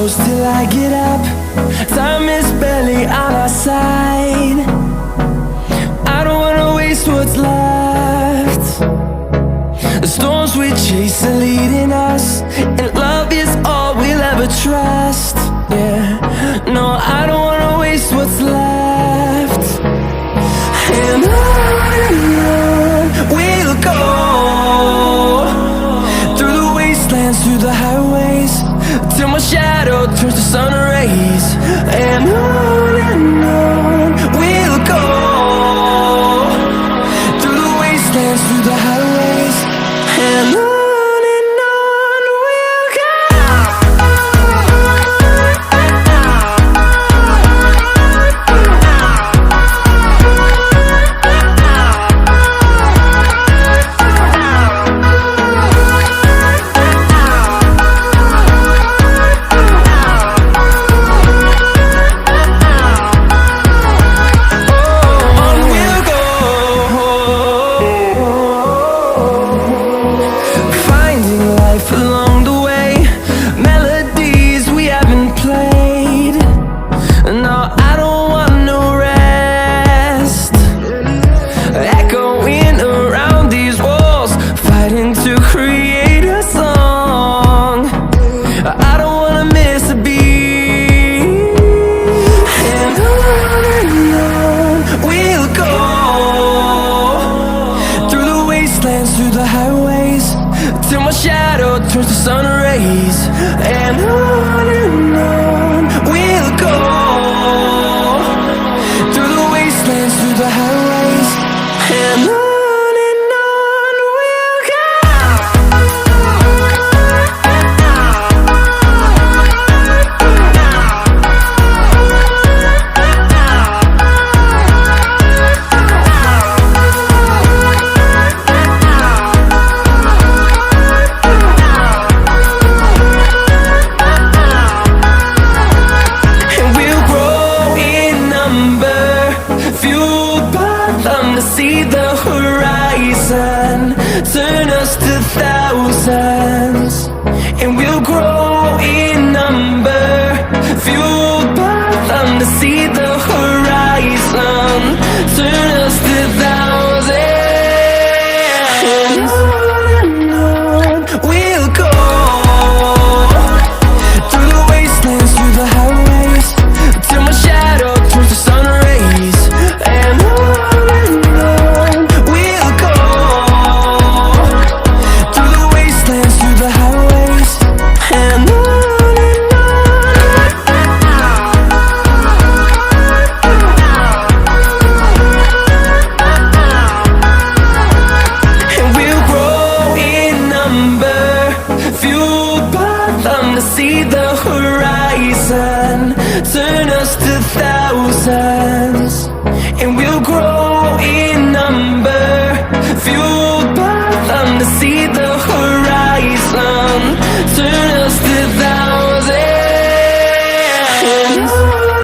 close till I get up. Time is barely on our side. I don't wanna waste what's left. The storms we chase are leading us, and love is all we'll ever trust. Yeah, no, I don't wanna waste what's left. And on we'll go, through the wastelands, through the highways, till my shadow turns to sun rays. And on we'll go, through the wastelands, through the highways, and on we'll go. Through the highways, till my shadow turns to sun rays. And on we'll go, through the wastelands, through the highways, and on we'll go. See the horizon, turn us to thousands, and we'll grow in number, fueled by them to see the horizon.